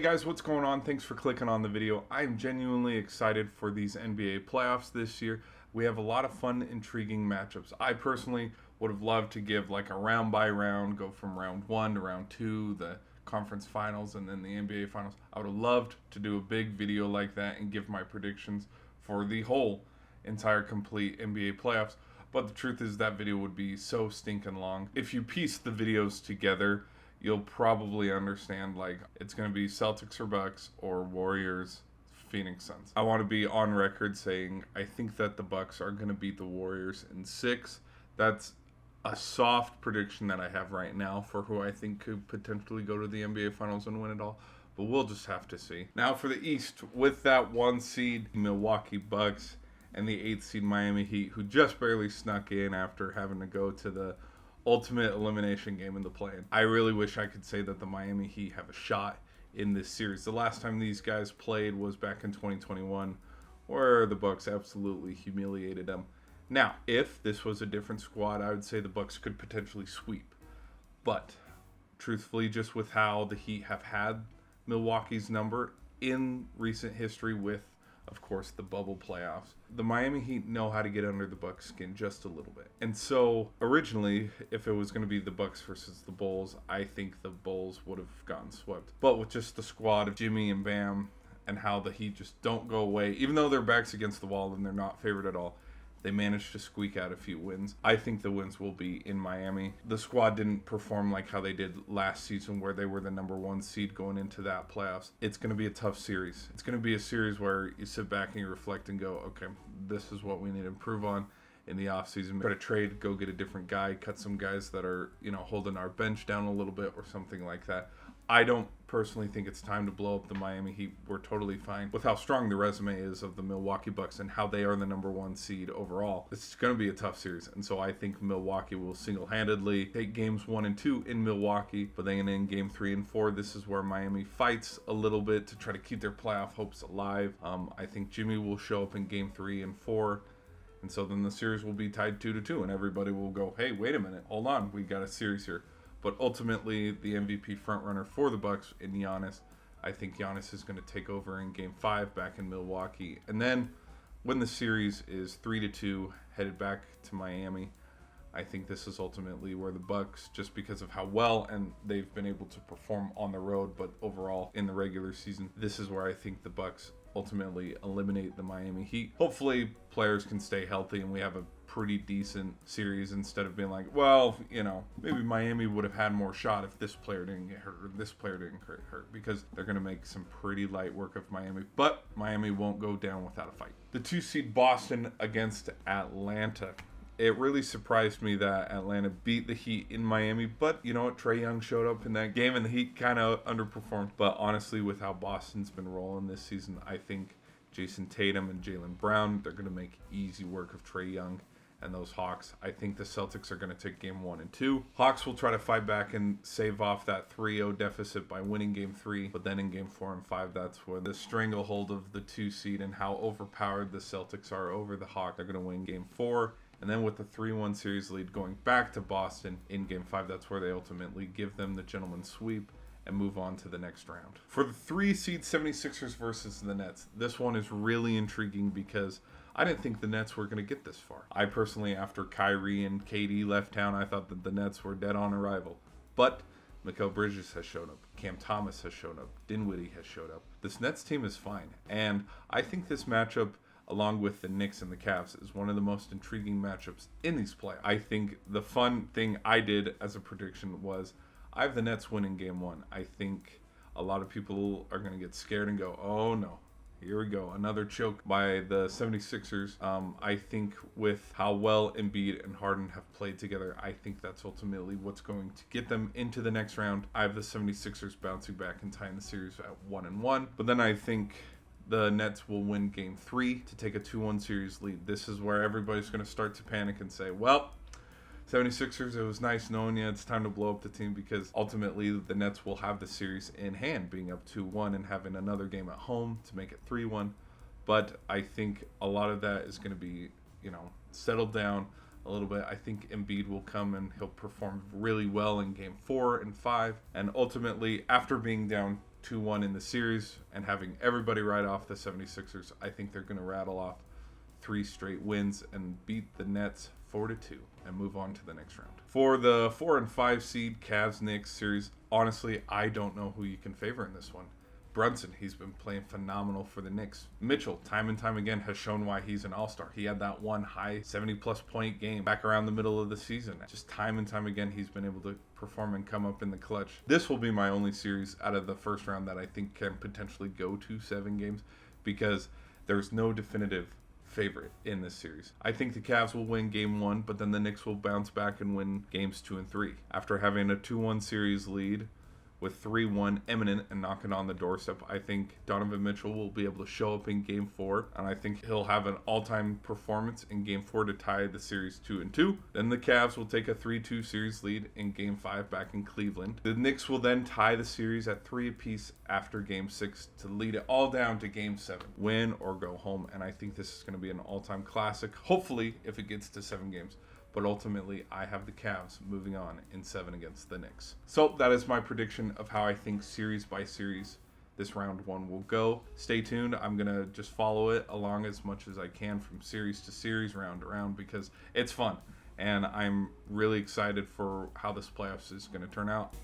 guys, what's going on? Thanks for clicking on the video. I'm genuinely excited for these NBA playoffs this year. We have a lot of fun, intriguing matchups. I personally would have loved to give like a round by round, go from round 1 to round 2, the conference finals, and then the NBA finals. I would have loved to do a big video like that and give my predictions for the whole entire complete NBA playoffs. But the truth is that video would be so stinking long. If you piece the videos together, you'll probably understand like it's going to be Celtics or Bucks or Warriors, Phoenix Suns. I want to be on record saying I think that the Bucks are going to beat the Warriors in 6. That's a soft prediction that I have right now for who I think could potentially go to the NBA Finals and win it all. But we'll just have to see. Now for the East, with that 1 seed Milwaukee Bucks and the 8th seed Miami Heat, who just barely snuck in after having to go to the ultimate elimination game in the play-in. I really wish I could say that the Miami Heat have a shot in this series. The last time these guys played was back in 2021, where the Bucks absolutely humiliated them. Now, if this was a different squad, I would say the Bucks could potentially sweep. But truthfully, just with how the Heat have had Milwaukee's number in recent history with, of course, the bubble playoffs, the Miami Heat know how to get under the Bucks' skin just a little bit. And so originally, if it was going to be the Bucks versus the Bulls, I think the Bulls would have gotten swept. But with just the squad of Jimmy and Bam and how the Heat just don't go away, even though their back's against the wall and they're not favored at all, they managed to squeak out a few wins. I think the wins will be in Miami. The squad didn't perform like how they did last season where they were the number 1 seed going into that playoffs. It's going to be a tough series. It's going to be a series where you sit back and you reflect and go, okay, this is what we need to improve on in the offseason. Try to trade, go get a different guy, cut some guys that are, holding our bench down a little bit or something like that. I don't personally think it's time to blow up the Miami Heat. We're totally fine with how strong the resume is of the Milwaukee Bucks and how they are the number 1 seed overall. It's going to be a tough series, and so I think Milwaukee will single-handedly take games 1 and 2 in Milwaukee, but then in game 3 and 4, this is where Miami fights a little bit to try to keep their playoff hopes alive. I think Jimmy will show up in game 3 and 4. And so then the series will be tied 2-2, and everybody will go, hey, wait a minute, hold on, we got a series here. But ultimately, the MVP frontrunner for the Bucks in Giannis, I think Giannis is going to take over in Game 5 back in Milwaukee. And then when the series is 3-2, headed back to Miami, I think this is ultimately where the Bucks, just because of how well and they've been able to perform on the road, but overall in the regular season, this is where I think the Bucks ultimately eliminate the Miami Heat. Hopefully, players can stay healthy and we have a pretty decent series instead of being like, well, maybe Miami would have had more shot if this player didn't get hurt or this player didn't get hurt, because they're going to make some pretty light work of Miami. But Miami won't go down without a fight. The 2 seed Boston against Atlanta. It really surprised me that Atlanta beat the Heat in Miami, but you know what? Trae Young showed up in that game and the Heat kind of underperformed. But honestly, with how Boston's been rolling this season, I think Jason Tatum and Jaylen Brown, they're going to make easy work of Trae Young and those Hawks. I think the Celtics are going to take game 1 and 2. Hawks will try to fight back and save off that 3-0 deficit by winning game 3. But then in game 4 and 5, that's where the stranglehold of the 2 seed and how overpowered the Celtics are over the Hawks. They're going to win game 4. And then with the 3-1 series lead going back to Boston in game 5, that's where they ultimately give them the gentleman's sweep and move on to the next round. For the 3 seed 76ers versus the Nets, this one is really intriguing because I didn't think the Nets were going to get this far. I personally, after Kyrie and KD left town, I thought that the Nets were dead on arrival. But Mikal Bridges has shown up. Cam Thomas has shown up. Dinwiddie has showed up. This Nets team is fine. And I think this matchup, along with the Knicks and the Cavs, is one of the most intriguing matchups in these playoffs. I think the fun thing I did as a prediction was I have the Nets winning game 1. I think a lot of people are going to get scared and go, oh no, here we go, another choke by the 76ers. I think with how well Embiid and Harden have played together, I think that's ultimately what's going to get them into the next round. I have the 76ers bouncing back and tying the series at 1-1. But then I think the Nets will win game 3 to take a 2-1 series lead. This is where everybody's going to start to panic and say, well, 76ers, it was nice knowing you. It's time to blow up the team, because ultimately the Nets will have the series in hand, being up 2-1 and having another game at home to make it 3-1. But I think a lot of that is going to be, settled down a little bit. I think Embiid will come and he'll perform really well in game 4 and 5. And ultimately, after being down 2-1 in the series and having everybody ride off the 76ers, I think they're going to rattle off 3 straight wins and beat the Nets 4-2 and move on to the next round. For the 4 and 5 seed Cavs-Knicks series, honestly, I don't know who you can favor in this one. Brunson, he's been playing phenomenal for the Knicks. Mitchell, time and time again, has shown why he's an all-star. He had that one high 70-plus point game back around the middle of the season. Just time and time again, he's been able to perform and come up in the clutch. This will be my only series out of the first round that I think can potentially go to 7 games because there's no definitive favorite in this series. I think the Cavs will win game 1, but then the Knicks will bounce back and win games 2 and 3. After having a 2-1 series lead, with 3-1 imminent and knocking on the doorstep, I think Donovan Mitchell will be able to show up in Game 4, and I think he'll have an all-time performance in Game 4 to tie the series 2-2. Then the Cavs will take a 3-2 series lead in Game 5 back in Cleveland. The Knicks will then tie the series at 3 apiece after Game 6 to lead it all down to Game 7. Win or go home, and I think this is going to be an all-time classic, hopefully if it gets to 7 games. But ultimately, I have the Cavs moving on in 7 against the Knicks. So that is my prediction of how I think series by series this round 1 will go. Stay tuned. I'm going to just follow it along as much as I can from series to series, round to round, because it's fun. And I'm really excited for how this playoffs is going to turn out.